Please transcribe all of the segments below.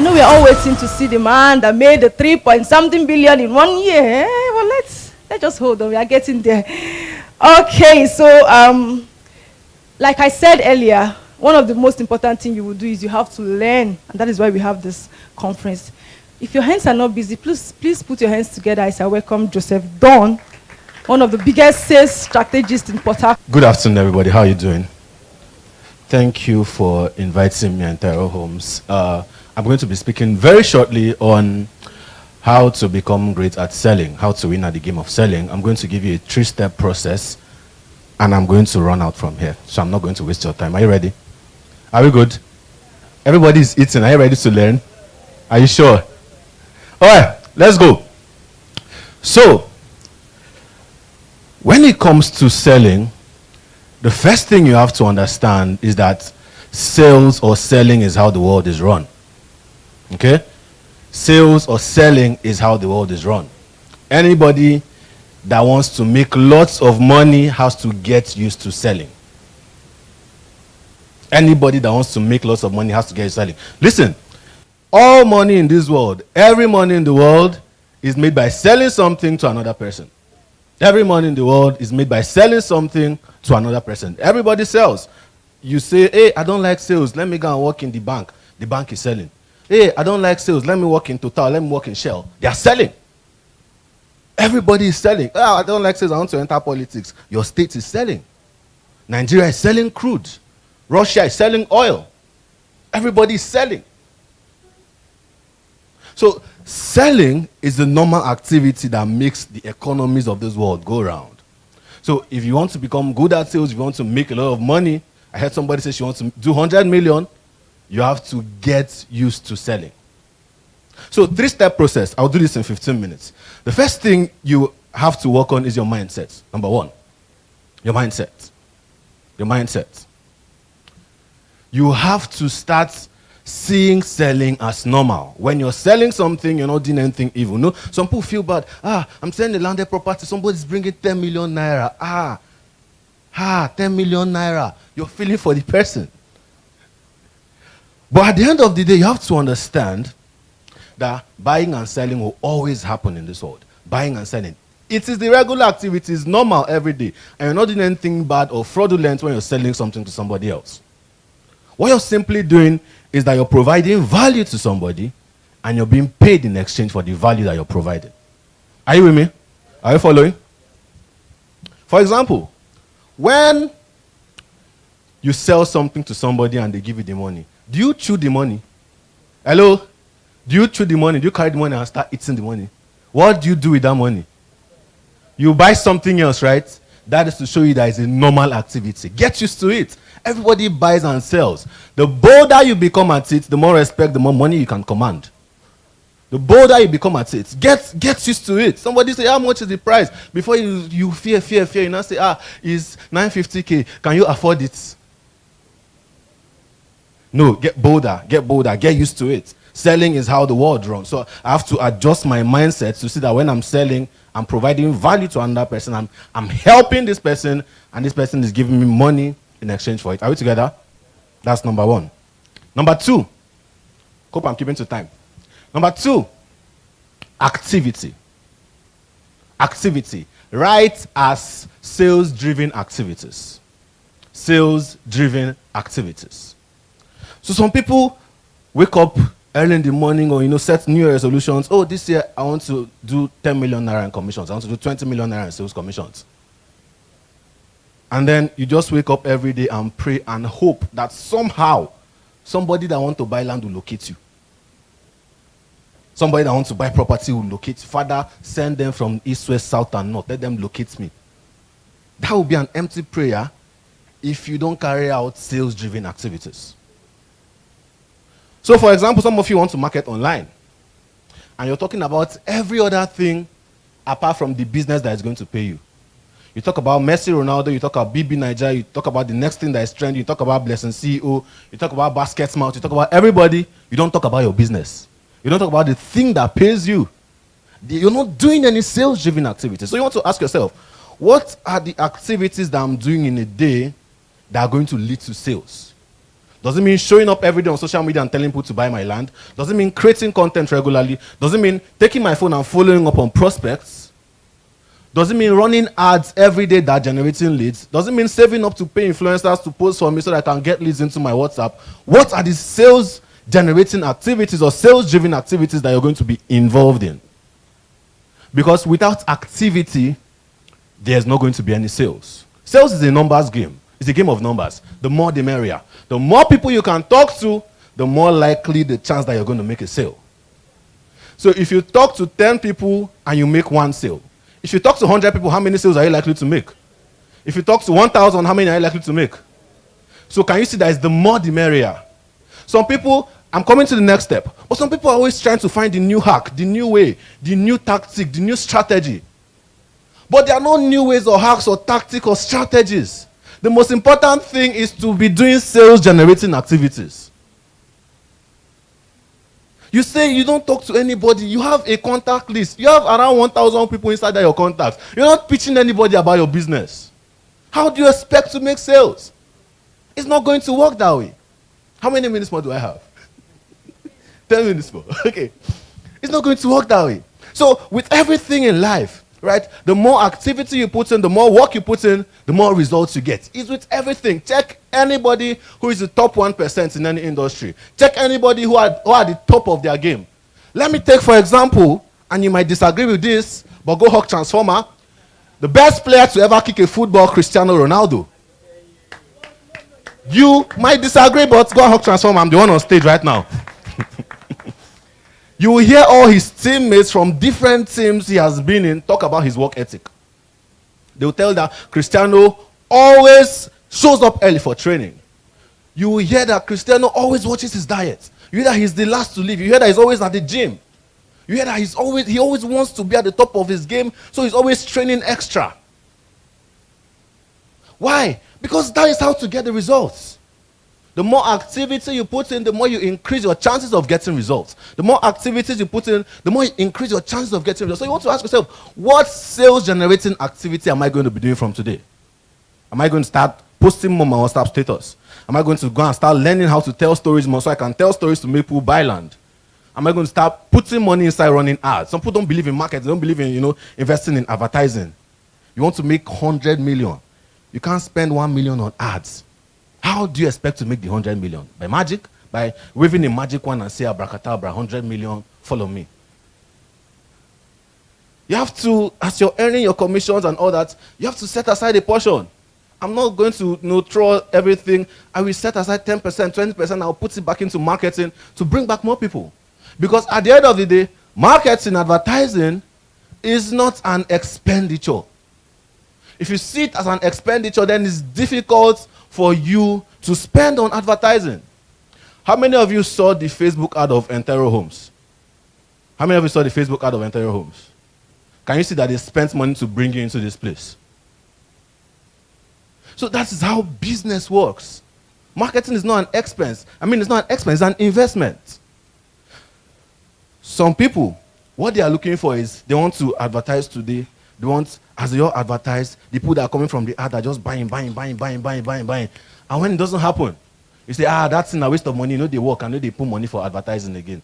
know we're all waiting to see the man that made the 3-point-something billion in 1 year. Well, let's just hold on. We are getting there. Okay, so like I said earlier, one of the most important things you will do is you have to learn, and that is why we have this conference. If your hands are not busy, please put your hands together as I welcome Joseph Don, one of the biggest sales strategists in Port Harcourt. Good afternoon, everybody. How are you doing? Thank you for inviting me and Tyro Homes. I'm going to be speaking very shortly on how to become great at selling, how to win at the game of selling. I'm going to give you a 3-step process, and I'm going to run out from here. So I'm not going to waste your time. Are you ready? Are we good? Everybody is eating. Are you ready to learn? Are you sure? All right, let's go. So, when it comes to selling, the first thing you have to understand is that sales or selling is how the world is run. Okay? Sales or selling is how the world is run. Anybody that wants to make lots of money has to get used to selling. Anybody that wants to make lots of money has to get used to selling. Listen, all money in this world, every money in the world is made by selling something to another person. Every money in the world is made by selling something to another person. Everybody sells. You say, hey, I don't like sales. Let me go and work in the bank. The bank is selling. Hey, I don't like sales. Let me work in Total. Let me work in Shell. They are selling. Everybody is selling. Oh, I don't like sales. I want to enter politics. Your state is selling. Nigeria is selling crude. Russia is selling oil. Everybody is selling. So selling is the normal activity that makes the economies of this world go round. So if you want to become good at sales, if you want to make a lot of money, I heard somebody say she wants to do 100 million, you have to get used to selling. So 3-step process. I'll do this in 15 minutes. The first thing you have to work on is your mindset. Number 1, your mindset. Your mindset. You have to start seeing selling as normal. When you're selling something, you're not doing anything evil. No, some people feel bad. I'm selling a landed property. Somebody's bringing 10 million naira. 10 million naira. You're feeling for the person. But at the end of the day, you have to understand that buying and selling will always happen in this world. Buying and selling. It is the regular activity. It's normal every day. And you're not doing anything bad or fraudulent when you're selling something to somebody else. What you're simply doing is that you're providing value to somebody and you're being paid in exchange for the value that you're providing. Are you with me? Are you following? For example, when you sell something to somebody and they give you the money, do you chew the money? Hello? Do you chew the money? Do you carry the money and start eating the money? What do you do with that money? You buy something else, right? That is to show you that it's a normal activity. Get used to it. Everybody buys and sells. The bolder you become at it, the more respect, the more money you can command. The bolder you become at it, get used to it. Somebody say, how much is the price? Before you fear, you now say, it's 950K. Can you afford it? No, get bolder, get used to it. Selling is how the world runs. So I have to adjust my mindset to see that when I'm selling, I'm providing value to another person. I'm helping this person, and this person is giving me money in exchange for it. Are we together? That's number 1. Number 2, hope I'm keeping to time. Number 2, activity. Activity. Write as sales-driven activities. Sales-driven activities. So some people wake up early in the morning or, set New Year resolutions. Oh, this year I want to do 10 million naira in commissions. I want to do 20 million naira in sales commissions. And then you just wake up every day and pray and hope that somehow somebody that wants to buy land will locate you. Somebody that wants to buy property will locate you. Father, send them from east, west, south, and north. Let them locate me. That will be an empty prayer if you don't carry out sales-driven activities. So, for example, some of you want to market online. And you're talking about every other thing apart from the business that is going to pay you. You talk about Messi, Ronaldo, you talk about BB Nigeria, you talk about the next thing that is trending, you talk about Blessing CEO, you talk about Basketmouth, you talk about everybody, you don't talk about your business. You don't talk about the thing that pays you. You're not doing any sales-driven activities. So you want to ask yourself, what are the activities that I'm doing in a day that are going to lead to sales? Does it mean showing up every day on social media and telling people to buy my land? Does it mean creating content regularly? Does it mean taking my phone and following up on prospects? Does it mean running ads every day that are generating leads? Does it mean saving up to pay influencers to post for me so that I can get leads into my WhatsApp? What are the sales generating activities or sales driven activities that you're going to be involved in? Because without activity, there's not going to be any sales. Sales is a numbers game. It's a game of numbers. The more the merrier. The more people you can talk to, the more likely the chance that you're going to make a sale. So if you talk to 10 people and you make one sale, if you talk to 100 people, how many sales are you likely to make? If you talk to 1,000, how many are you likely to make? So can you see that it's the more the merrier? Some people, I'm coming to the next step, but some people are always trying to find the new hack, the new way, the new tactic, the new strategy. But there are no new ways or hacks or tactics or strategies. The most important thing is to be doing sales generating activities. You say you don't talk to anybody. You have a contact list. You have around 1,000 people inside your contacts. You're not pitching anybody about your business. How do you expect to make sales? It's not going to work that way. How many minutes more do I have? 10 minutes more. Okay. It's not going to work that way. So with everything in life, right, the more activity you put in, the more work you put in, the more results you get. It's with everything. Check anybody who is the top 1% in any industry. Check anybody who are the top of their game. Let me take, for example, and you might disagree with this, but go Hawk Transformer. The best player to ever kick a football, Cristiano Ronaldo. You might disagree, but go Hawk Transformer. I'm the one on stage right now. You will hear all his teammates from different teams he has been in talk about his work ethic. They will tell that Cristiano always shows up early for training. You will hear that Cristiano always watches his diet. You hear that he's the last to leave. You hear that he's always at the gym. You hear that he always wants to be at the top of his game, so he's always training extra. Why? Because that is how to get the results. The more activity you put in, the more you increase your chances of getting results. The more activities you put in, the more you increase your chances of getting results. So you want to ask yourself, what sales generating activity am I going to be doing from today? Am I going to start posting more on my WhatsApp status? Am I going to go and start learning how to tell stories more so I can tell stories to make people buy land? Am I going to start putting money inside running ads? Some people don't believe in marketing, they don't believe in, investing in advertising. You want to make 100 million. You can't spend 1 million on ads. How do you expect to make the 100 million? By magic? By waving a magic wand and say, abracadabra, 100 million, follow me. You have to, as you're earning your commissions and all that, you have to set aside a portion. I'm not going to throw everything. I will set aside 10%, 20%, I'll put it back into marketing to bring back more people. Because at the end of the day, marketing, advertising is not an expenditure. If you see it as an expenditure, then it's difficult for you to spend on advertising. How many of you saw the Facebook ad of Entero Homes? How many of you saw the Facebook ad of Entero Homes? Can you see that they spent money to bring you into this place? So that is how business works. Marketing is not an expense. It's not an expense, it's an investment. Some people, what they are looking for is they want to advertise today. They want, as they all advertise, the people that are coming from the ad are just buying. And when it doesn't happen, you say, that's a waste of money. They work and they put money for advertising again.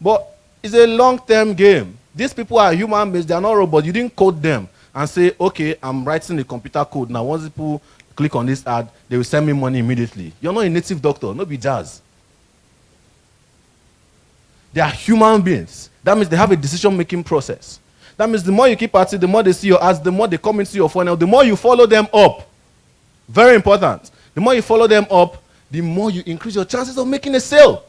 But it's a long-term game. These people are human beings. They are not robots. You didn't code them and say, okay, I'm writing a computer code. Now, once people click on this ad, they will send me money immediately. You're not a native doctor. No be jazz. They are human beings. That means they have a decision-making process. That means the more you keep at it, the more they see your ads, the more they come into your funnel, the more you follow them up. Very important. The more you follow them up, the more you increase your chances of making a sale.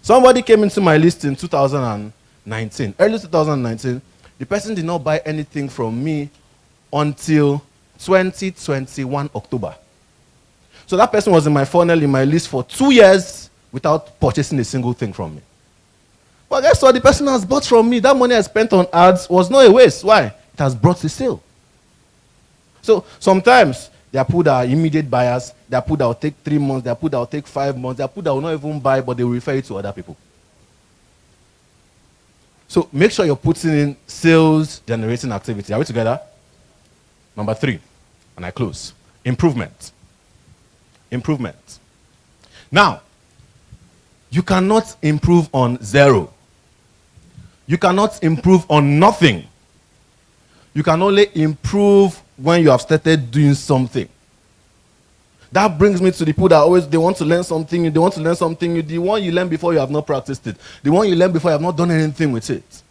Somebody came into my list in 2019, early 2019. The person did not buy anything from me until 2021 October. So that person was in my funnel, in my list for 2 years without purchasing a single thing from me. But guess what? The person has bought from me. That money I spent on ads was not a waste. Why? It has brought a sale. So sometimes there are people that are immediate buyers. There are people that will take 3 months. There are people that will take 5 months. There are people that will not even buy, but they will refer it to other people. So make sure you're putting in sales generating activity. Are we together? Number 3, and I close. Improvement. improvement. Now, you cannot improve on zero. You cannot improve on nothing. You can only improve when you have started doing something. That brings me to the people that they want to learn something, the one you learn before you have not practiced it, the one you learn before you have not done anything with it.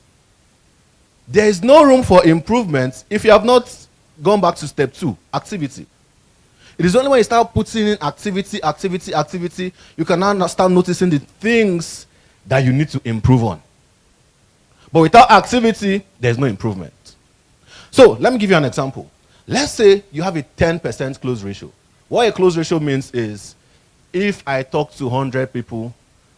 There is no room for improvement if you have not gone back to step 2, activity. It is only when you start putting in activity, you can now start noticing the things that you need to improve on. But without activity, there's no improvement. So, let me give you an example. Let's say you have a 10% close ratio. What a close ratio means is, if I talk to 100 people,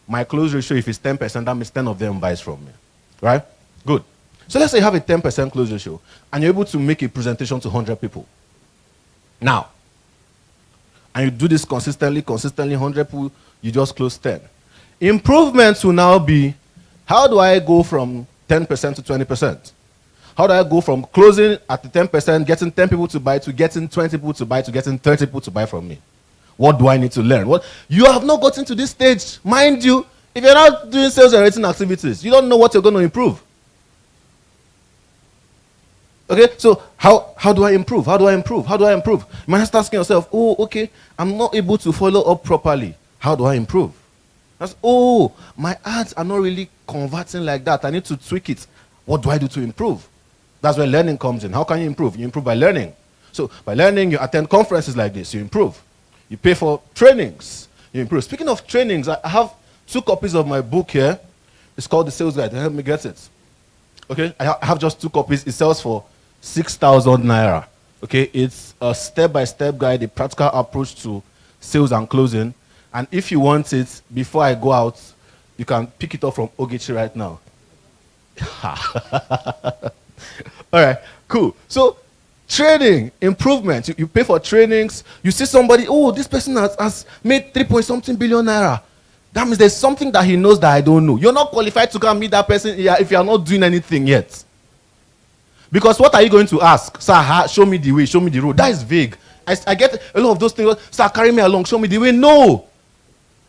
my close ratio, if it's 10%, that means 10 of them buys from me. Right? Good. So let's say you have a 10% close ratio, and you're able to make a presentation to 100 people. Now, and you do this consistently, 100 people, you just close 10. Improvements will now be, how do I go from 10% to 20%? How do I go from closing at the 10%, getting 10 people to buy, to getting 20 people to buy, to getting 30 people to buy from me? What do I need to learn? You have not gotten to this stage. Mind you, if you're not doing sales generating activities, you don't know what you're going to improve. Okay, so how do I improve? How do I improve? How do I improve? You might start asking yourself, oh, okay, I'm not able to follow up properly. How do I improve? That's, oh, my ads are not really converting like that. I need to tweak it. What do I do to improve? That's where learning comes in. How can you improve? You improve by learning. So by learning, you attend conferences like this, you improve. You pay for trainings, you improve. Speaking of trainings, I have 2 copies of my book here. It's called The Sales Guide. Help me get it. Okay, I have just 2 copies. It sells for 6,000 naira. Okay, it's a step-by-step guide, a practical approach to sales and closing. And if you want it, before I go out, you can pick it up from Ogechi right now. All right, cool. So, training, improvement. You pay for trainings. You see somebody, oh, this person has made 3-point-something billion naira. That means there's something that he knows that I don't know. You're not qualified to come meet that person if you are not doing anything yet. Because what are you going to ask? Sir, show me the way, show me the road. That is vague. I get a lot of those things. Sir, carry me along, show me the way. No.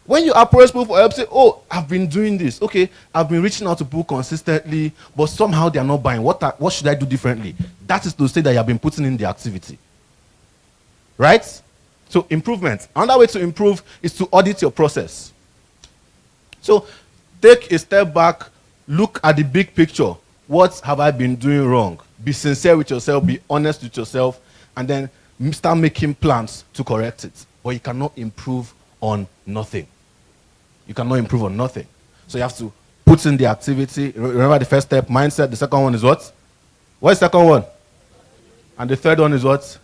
When you approach people for help, say, oh, I've been doing this. Okay, I've been reaching out to people consistently, but somehow they are not buying. What should I do differently? That is to say that you have been putting in the activity. Right? So, improvement. Another way to improve is to audit your process. So, take a step back, look at the big picture. What have I been doing wrong? Be sincere with yourself, be honest with yourself, and then start making plans to correct it. But you cannot improve on nothing. You cannot improve on nothing. So you have to put in the activity. Remember the first step, mindset. The second one is what? What's the second one? And the third one is what?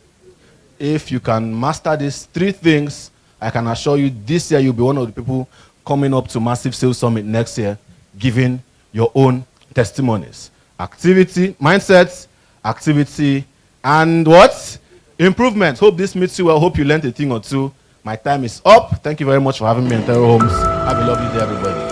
If you can master these 3 things, I can assure you this year you'll be one of the people coming up to Massive Sales Summit next year, giving your own testimonies. Activity, mindset, activity, and what? Improvement. Hope this meets you well. Hope you learned a thing or two. My time is up. Thank you very much for having me in Terror Homes. Have a lovely day, everybody.